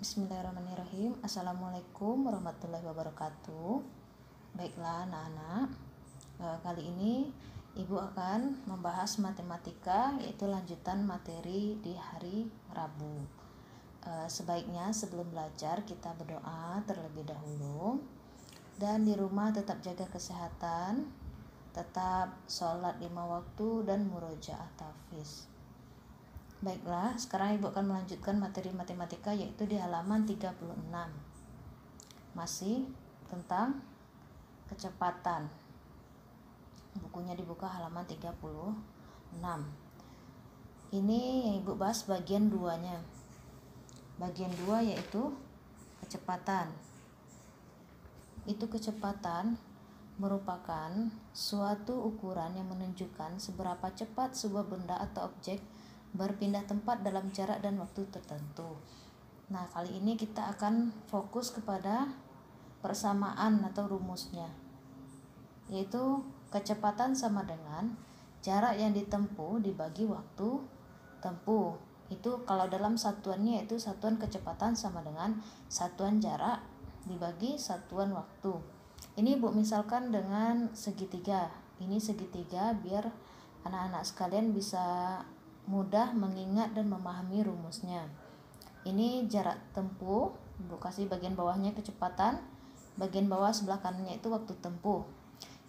Bismillahirrahmanirrahim. Assalamualaikum warahmatullahi wabarakatuh. Baiklah anak-anak, kali ini Ibu akan membahas matematika, yaitu lanjutan materi di hari Rabu. Sebaiknya sebelum belajar kita berdoa terlebih dahulu. Dan di rumah tetap jaga kesehatan, tetap sholat 5 waktu dan murojaah tahfiz. Baiklah, sekarang Ibu akan melanjutkan materi matematika, yaitu di halaman 36. Masih tentang kecepatan. Bukunya dibuka halaman 36. Ini yang Ibu bahas bagian 2-nya. Bagian 2 yaitu kecepatan. Itu kecepatan merupakan suatu ukuran yang menunjukkan seberapa cepat sebuah benda atau objek berpindah tempat dalam jarak dan waktu tertentu. Nah, kali ini kita akan fokus kepada persamaan atau rumusnya, yaitu kecepatan sama dengan jarak yang ditempuh dibagi waktu tempuh. Itu kalau dalam satuannya, yaitu satuan kecepatan sama dengan satuan jarak dibagi satuan waktu. Ini Bu misalkan dengan segitiga. Ini segitiga biar anak-anak sekalian bisa mudah mengingat dan memahami rumusnya. Ini jarak tempuh, Ibu kasih bagian bawahnya kecepatan, bagian bawah sebelah kanannya itu waktu tempuh.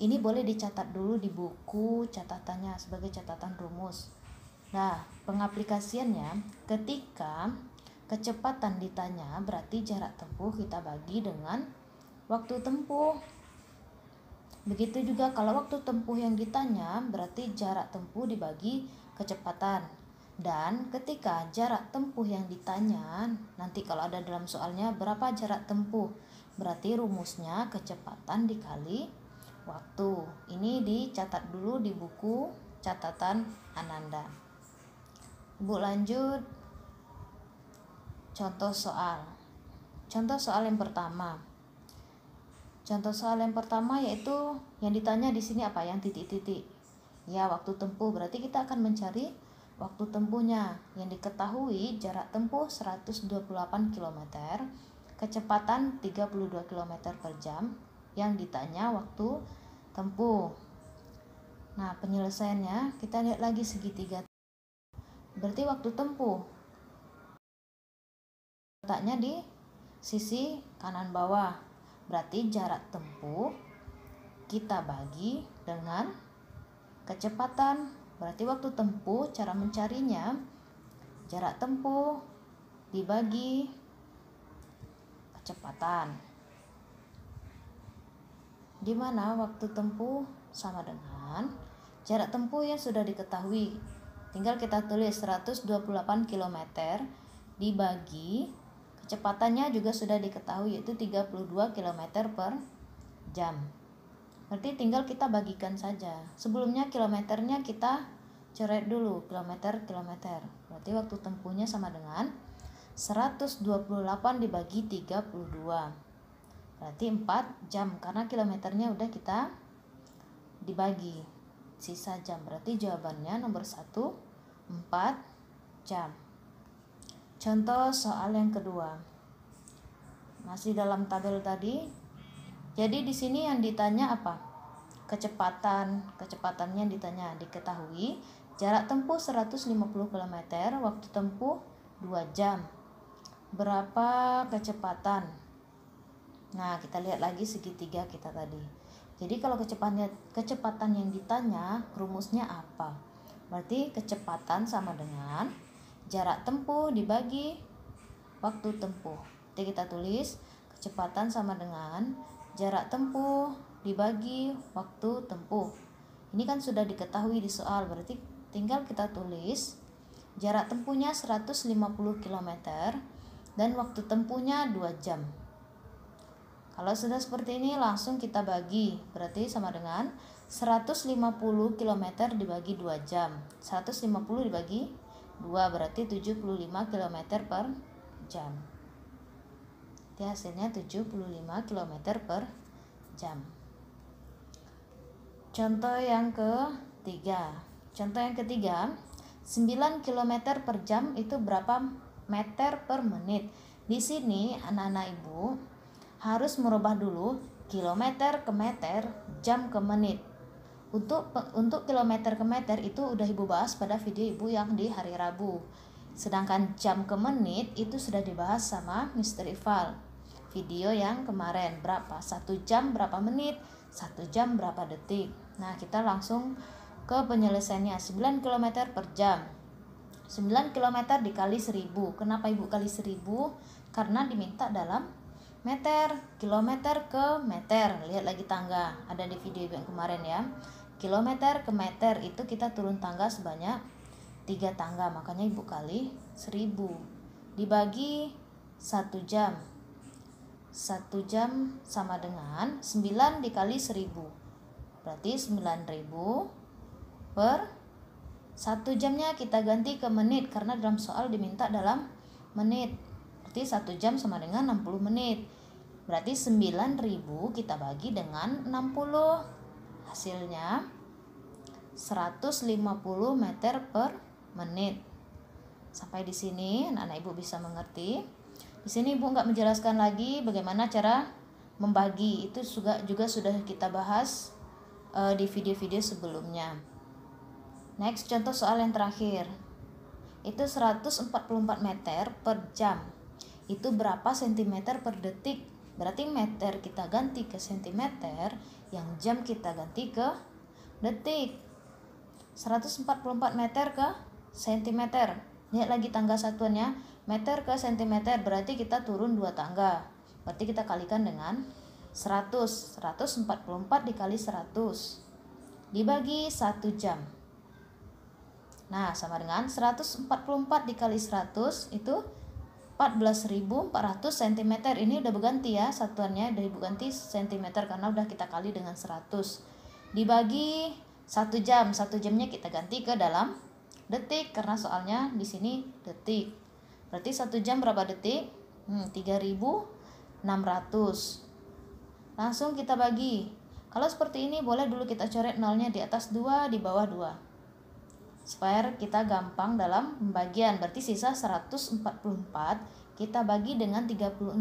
Ini boleh dicatat dulu di buku catatannya sebagai catatan rumus. Nah, pengaplikasiannya ketika kecepatan ditanya, berarti jarak tempuh kita bagi dengan waktu tempuh. Begitu juga kalau waktu tempuh yang ditanya, berarti jarak tempuh dibagi kecepatan. Dan ketika jarak tempuh yang ditanya, nanti kalau ada dalam soalnya berapa jarak tempuh, berarti rumusnya kecepatan dikali waktu. Ini dicatat dulu di buku catatan Ananda. Ibu lanjut contoh soal. Contoh soal yang pertama. Contoh soal yang pertama yaitu yang ditanya di sini apa? Yang titik-titik. Ya, waktu tempuh. Berarti kita akan mencari waktu tempuhnya. Yang diketahui jarak tempuh 128 km, kecepatan 32 km per jam. Yang ditanya waktu tempuh. Nah, penyelesaiannya kita lihat lagi segitiga. Berarti waktu tempuh letaknya di sisi kanan bawah. Berarti jarak tempuh kita bagi dengan kecepatan. Berarti waktu tempuh, cara mencarinya jarak tempuh dibagi kecepatan, di mana waktu tempuh sama dengan jarak tempuh yang sudah diketahui. Tinggal kita tulis 128 km dibagi kecepatannya juga sudah diketahui, yaitu 32 km per jam. Berarti tinggal kita bagikan saja. Sebelumnya kilometernya kita coret dulu, kilometer. Berarti waktu tempuhnya sama dengan 128 dibagi 32. Berarti 4 jam, karena kilometernya udah kita dibagi. Sisa jam, berarti jawabannya nomor 1, 4 jam. Contoh soal yang kedua. Masih dalam tabel tadi. Jadi di sini yang ditanya apa? Kecepatannya ditanya, diketahui jarak tempuh 150 km, waktu tempuh 2 jam. Berapa kecepatan? Nah, kita lihat lagi segitiga kita tadi. Jadi kalau kecepatan yang ditanya, rumusnya apa? Berarti kecepatan sama dengan jarak tempuh dibagi waktu tempuh. Jadi kita tulis kecepatan sama dengan jarak tempuh dibagi waktu tempuh. Ini kan sudah diketahui di soal, berarti tinggal kita tulis jarak tempuhnya 150 km dan waktu tempuhnya 2 jam. Kalau sudah seperti ini langsung kita bagi, berarti sama dengan 150 km dibagi 2 jam. 150 dibagi 2 berarti 75 km per jam. Jadi hasilnya 75 km per jam. Contoh yang ketiga. 9 km per jam itu berapa meter per menit. Di sini anak-anak ibu harus merubah dulu kilometer ke meter, jam ke menit. Untuk kilometer ke meter itu udah ibu bahas pada video ibu yang di hari Rabu. Sedangkan jam ke menit itu sudah dibahas sama Mr. Ival. Video yang kemarin berapa? 1 jam berapa menit, 1 jam berapa detik. Nah, kita langsung ke penyelesaiannya. 9 km per jam. 9 km dikali 1000. Kenapa ibu kali 1000? Karena diminta dalam meter, kilometer ke meter. Lihat lagi tangga, ada di video yang kemarin ya. Kilometer ke meter itu kita turun tangga sebanyak 3 tangga, makanya ibu kali 1000 dibagi 1 jam. 1 jam sama dengan 9 dikali 1000, berarti 9000 per 1 jamnya kita ganti ke menit karena dalam soal diminta dalam menit. Berarti 1 jam sama dengan 60 menit. Berarti 9000 kita bagi dengan 60. Hasilnya 150 meter per menit. Sampai di sini anak-anak ibu bisa mengerti. Di sini ibu nggak menjelaskan lagi bagaimana cara membagi. Itu juga sudah kita bahas di video-video sebelumnya. Next, contoh soal yang terakhir. Itu 144 meter per jam. Itu berapa sentimeter per detik? Berarti meter kita ganti ke sentimeter, yang jam kita ganti ke detik. 144 meter ke sentimeter. Lihat lagi tangga satuannya, meter ke sentimeter, berarti kita turun 2 tangga. Berarti kita kalikan dengan 100. 144 dikali 100 dibagi 1 jam. Nah, sama dengan 144 dikali 100 itu 14.400 cm. Ini udah berganti ya, satuannya udah berganti cm karena udah kita kali dengan 100. Dibagi 1 jam. 1 jamnya kita ganti ke dalam detik karena soalnya di sini detik. Berarti 1 jam berapa detik? 3600. Langsung kita bagi. Kalau seperti ini boleh dulu kita coret nolnya di atas 2, di bawah 2. Supaya kita gampang dalam pembagian. Berarti sisa 144 kita bagi dengan 36.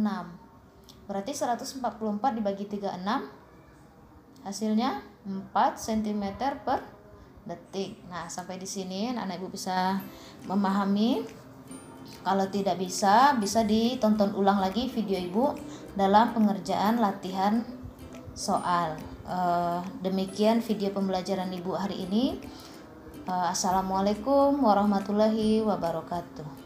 Berarti 144 dibagi 36 hasilnya 4 cm per detik. Nah, sampai di sini anak ibu bisa memahami. Kalau tidak bisa ditonton ulang lagi video ibu dalam pengerjaan latihan soal. Demikian video pembelajaran ibu hari ini. Assalamualaikum warahmatullahi wabarakatuh.